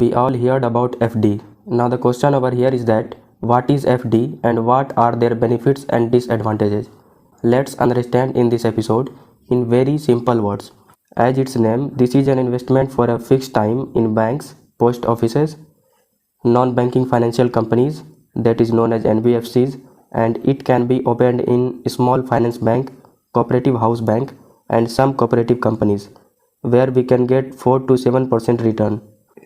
We all heard about FD. Now the question over here is that what is FD and what are their benefits and disadvantages? Let's understand in this episode in very simple words. As its name, this is an investment for a fixed time in banks, post offices, non-banking financial companies that is known as NBFCs, and it can be opened in small finance bank, cooperative house bank and some cooperative companies where we can get 4 to 7% return.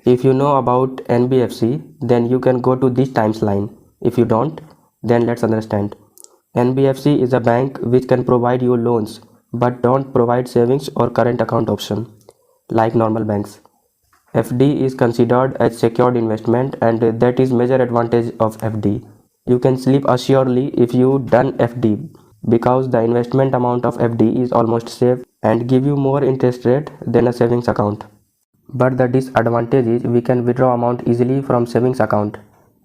If you know about NBFC, then you can go to this timeline. If you don't, then let's understand. NBFC is a bank which can provide you loans but don't provide savings or current account option like normal banks. FD is considered as secured investment and that is major advantage of FD. You can sleep assuredly if you done FD because the investment amount of FD is almost safe and give you more interest rate than a savings account. But the disadvantage is we can withdraw amount easily from savings account.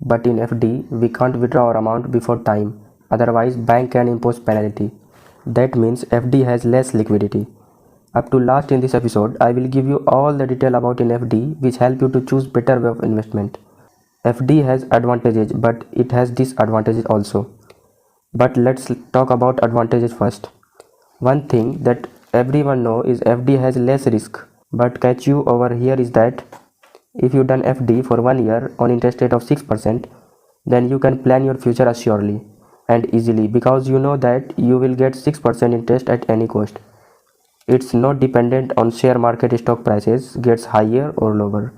But in FD, we can't withdraw our amount before time. Otherwise, bank can impose penalty. That means FD has less liquidity. Up to last in this episode, I will give you all the detail about in FD which help you to choose better way of investment. FD has advantages but it has disadvantages also. But let's talk about advantages first. One thing that everyone know is FD has less risk. But catch you over here is that if you done FD for 1 year on interest rate of 6%, then you can plan your future assuredly and easily because you know that you will get 6% interest at any cost. It's not dependent on share market stock prices gets higher or lower.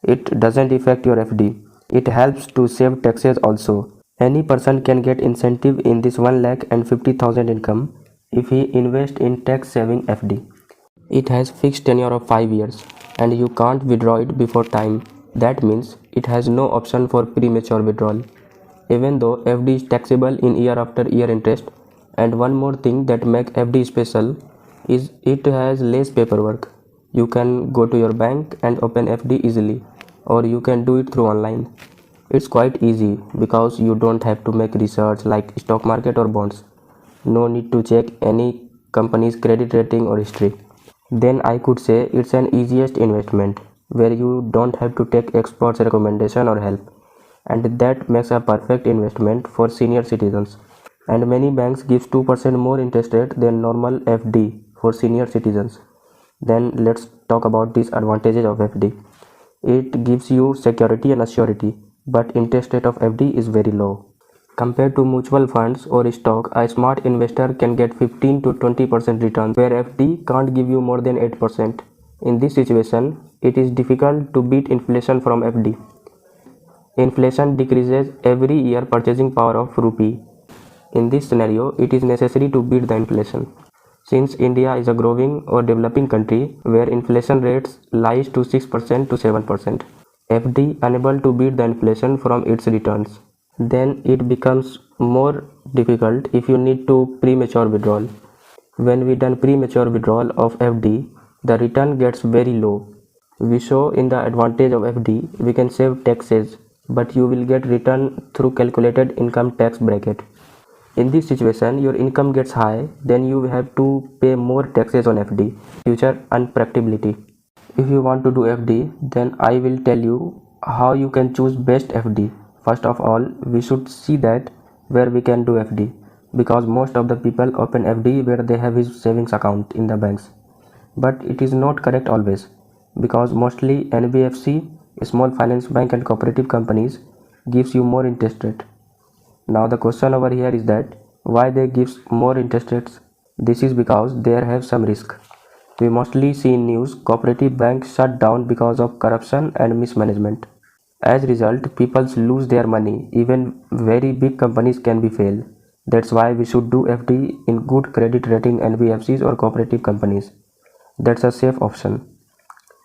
It doesn't affect your FD. It helps to save taxes also. Any person can get incentive in this 1,50,000 income if he invest in tax saving FD. It has fixed tenure of 5 years and you can't withdraw it before time. That means it has no option for premature withdrawal. Even though FD is taxable in year after year interest, and one more thing that makes FD special is it has less paperwork. You can go to your bank and open FD easily or you can do it through online. It's quite easy because you don't have to make research like stock market or bonds. No need to check any company's credit rating or history. Then I could say it's an easiest investment where you don't have to take experts recommendation or help, and that makes a perfect investment for senior citizens. And many banks gives 2% more interest rate than normal FD for senior citizens. Then let's talk about disadvantages of FD. It gives you security and assurity, but interest rate of FD is very low. Compared to mutual funds or stock, a smart investor can get 15 to 20% return, where FD can't give you more than 8%. In this situation, it is difficult to beat inflation from FD. Inflation decreases every year purchasing power of rupee. In this scenario, it is necessary to beat the inflation. Since India is a growing or developing country where inflation rates lies to 6% to 7%, FD unable to beat the inflation from its returns. Then it becomes more difficult if you need to premature withdrawal. When we done premature withdrawal of FD, the return gets very low. We show in the advantage of FD, we can save taxes, but you will get return through calculated income tax bracket. In this situation, your income gets high, then you have to pay more taxes on FD. Future unpracticability. If you want to do FD, then I will tell you how you can choose best FD. First of all, we should see that where we can do FD because most of the people open FD where they have his savings account in the banks. But it is not correct always because mostly NBFC, small finance bank and cooperative companies gives you more interest rate. Now the question over here is that why they gives more interest rates? This is because they have some risk. We mostly see in news cooperative banks shut down because of corruption and mismanagement. As a result, people lose their money. Even very big companies can be failed. That's why we should do FD in good credit rating NBFCs or cooperative companies. That's a safe option.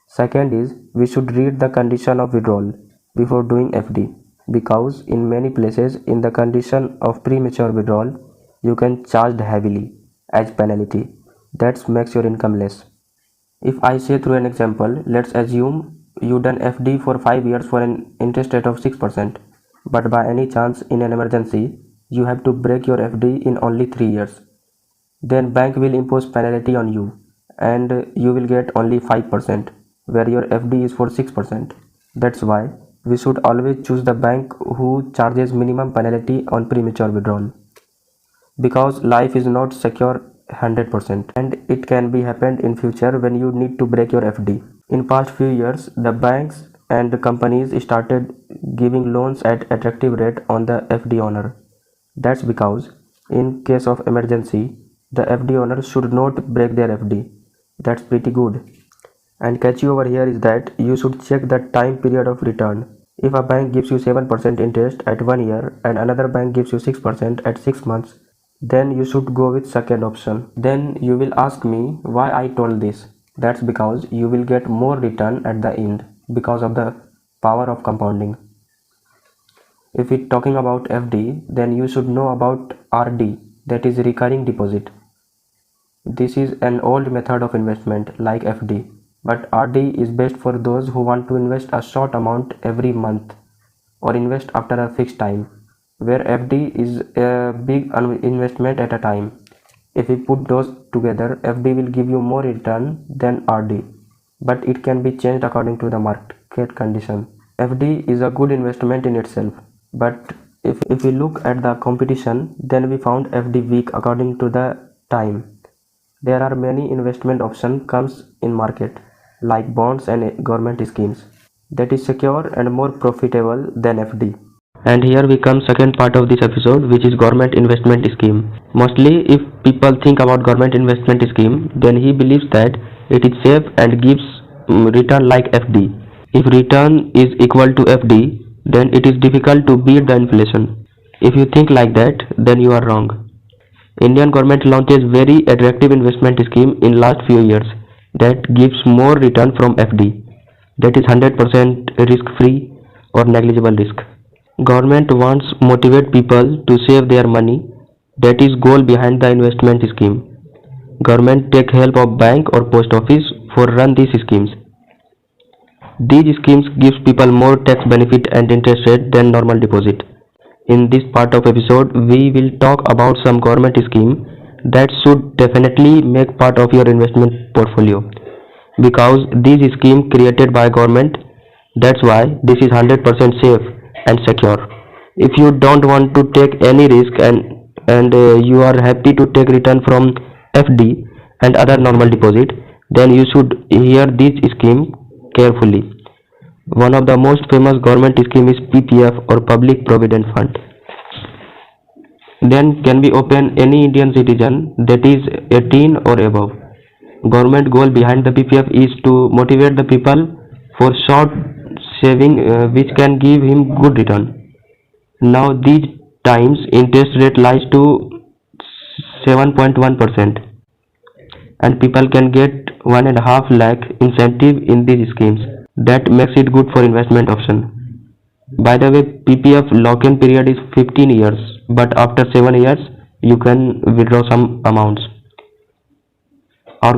Second is we should read the condition of withdrawal before doing FD because in many places in the condition of premature withdrawal you can charge heavily as penalty. That makes your income less. If I say through an example, let's assume you done FD for 5 years for an interest rate of 6%, but by any chance in an emergency, you have to break your FD in only 3 years. Then bank will impose penalty on you. and you will get only 5% where your FD is for 6%. That's why we should always choose the bank who charges minimum penalty on premature withdrawal. Because life is not secure 100% and it can be happened in future when you need to break your FD. In past few years, the banks and the companies started giving loans at attractive rate on the FD owner. That's because in case of emergency, the FD owner should not break their FD. That's pretty good. And catchy over here is that you should check the time period of return. If a bank gives you 7% interest at 1 year and another bank gives you 6% at 6 months, then you should go with second option. Then you will ask me why I told this. That's because you will get more return at the end because of the power of compounding. If we're talking about FD, then you should know about RD, that is recurring deposit. This is an old method of investment like FD, but RD is best for those who want to invest a short amount every month or invest after a fixed time, where FD is a big investment at a time. If we put those together, FD will give you more return than RD, but it can be changed according to the market condition. FD is a good investment in itself, but if we look at the competition, then we found FD weak according to the time. There are many investment options comes in market like bonds and government schemes that is secure and more profitable than FD. And here we come second part of this episode, which is government investment scheme. Mostly if people think about government investment scheme, then he believes that it is safe and gives return like FD. If return is equal to FD, then it is difficult to beat the inflation. If you think like that, then you are wrong. Indian government launches very attractive investment scheme in last few years that gives more return from FD, that is 100% risk free or negligible risk. Government wants motivate people to save their money, that is goal behind the investment scheme. Government take help of bank or post office for run these schemes. These schemes gives people more tax benefit and interest rate than normal deposit. In this part of episode, we will talk about some government scheme that should definitely make part of your investment portfolio because this scheme created by government. That's why this is 100% safe and secure. If you don't want to take any risk and you are happy to take return from FD and other normal deposit, then you should hear this scheme carefully. One of the most famous government scheme is PPF or Public Provident Fund. Then can be open any Indian citizen that is 18 or above. Government goal behind the PPF is to motivate the people for short saving which can give him good return. Now these times interest rate lies to 7.1% and people can get 1.5 lakh incentive in these schemes. That makes it good for investment option. By the way, PPF lock-in period is 15 years, but after 7 years you can withdraw some amounts. Our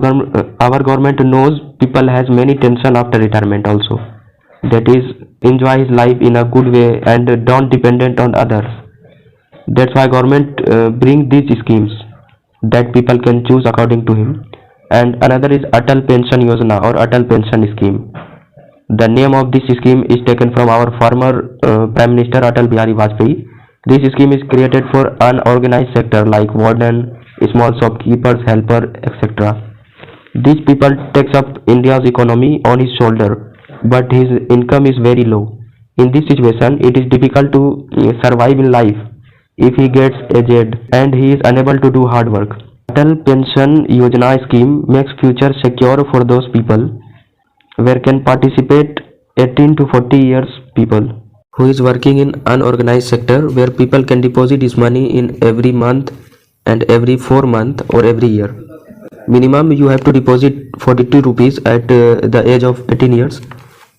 government knows people has many tension after retirement also. That is enjoy his life in a good way and don't dependent on others. That's why government bring these schemes that people can choose according to him. And another is Atal Pension Yojana or Atal Pension Scheme. The name of this scheme is taken from our former Prime Minister Atal Bihari Vajpayee. This scheme is created for unorganized sector like warden, small shopkeepers, helper, etc. These people takes up India's economy on his shoulder, but his income is very low. In this situation, it is difficult to survive in life if he gets aged and he is unable to do hard work. Atal Pension Yojana scheme makes future secure for those people where can participate 18 to 40 years people who is working in unorganized sector where people can deposit his money in every month and every 4 month or every year. Minimum you have to deposit 42 rupees at the age of 18 years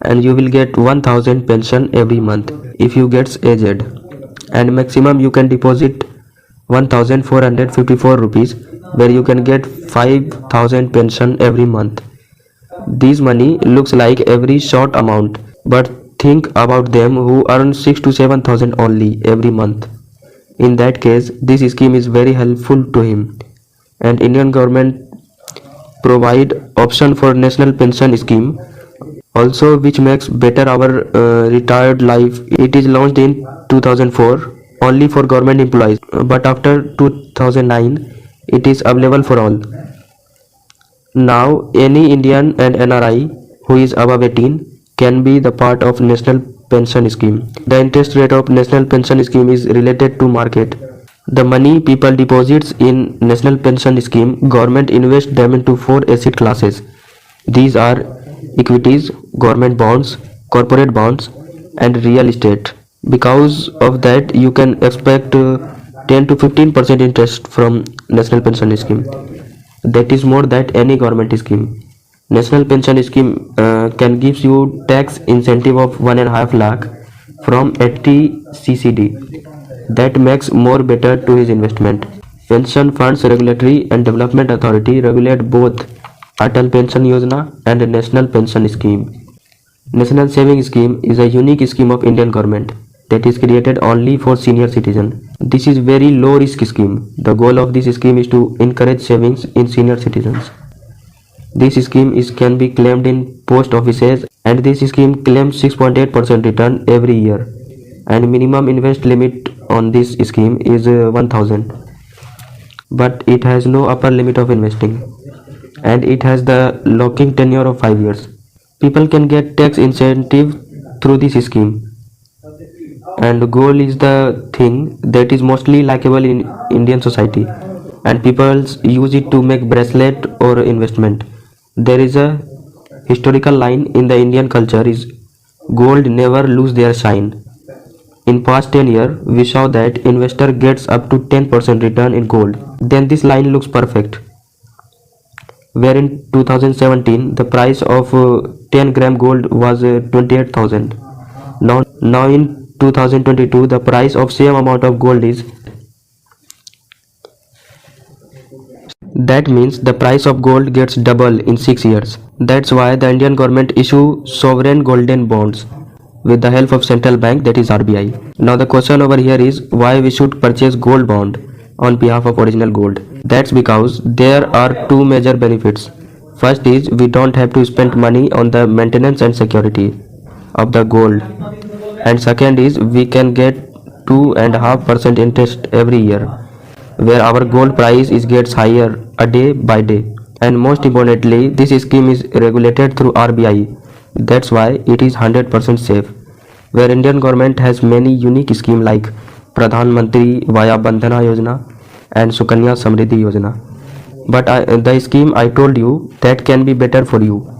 and you will get 1000 pension every month if you gets aged, and maximum you can deposit 1454 rupees where you can get 5000 pension every month. This money looks like every short amount, but think about them who earn 6 to 7,000 only every month. In that case, this scheme is very helpful to him. And Indian government provide option for national pension scheme also which makes better our retired life. It is launched in 2004 only for government employees, but after 2009 it is available for all. Now any Indian and NRI who is above 18 can be the part of national pension scheme. The interest rate of national pension scheme is related to market. The money people deposits in national pension scheme, government invests them into four asset classes. These are equities, government bonds, corporate bonds, and real estate. Because of that, you can expect 10 to 15% interest from national pension scheme. That is more than any government scheme. National pension scheme can gives you tax incentive of 1.5 lakh from 80 CCD. That makes more better to his investment. Pension Funds Regulatory and Development Authority regulate both Atal Pension Yojana and National Pension Scheme. National Saving Scheme is a unique scheme of Indian government that is created only for senior citizens. This is very low risk scheme. The goal of this scheme is to encourage savings in senior citizens. This scheme can be claimed in post offices, and this scheme claims 6.8% return every year, and minimum invest limit on this scheme is 1000, but it has no upper limit of investing, and it has the locking tenure of 5 years. People can get tax incentive through this scheme, and gold is the thing that is mostly likable in Indian society, and people use it to make bracelet or investment. There is a historical line in the Indian culture is gold never lose their shine. In past 10 years, we saw that investor gets up to 10% return in gold. Then this line looks perfect. Where in 2017, the price of 10 gram gold was 28,000. Now in 2022, the price of same amount of gold is. That means the price of gold gets double in 6 years. That's why the Indian government issue sovereign golden bonds with the help of central bank, that is RBI. Now the question over here is why we should purchase gold bond on behalf of original gold. That's because there are two major benefits. First is we don't have to spend money on the maintenance and security of the gold, and second is we can get 2.5% interest every year, where our gold price is gets higher a day by day. And most importantly, this scheme is regulated through RBI. That's why it is 100% safe. Where Indian government has many unique schemes like Pradhan Mantri Vaya Bandhana Yojana and Sukanya Samriddhi Yojana. But the scheme I told you that can be better for you.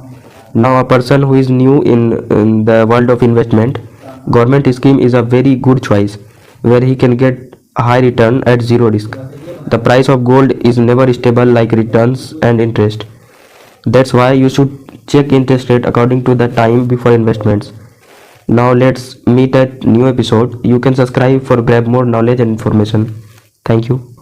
Now a person who is new in the world of investment, government scheme is a very good choice where he can get high return at zero risk. The price of gold is never stable like returns and interest. That's why you should check interest rate according to the time before investments. Now let's meet at new episode. You can subscribe for grab more knowledge and information. Thank you.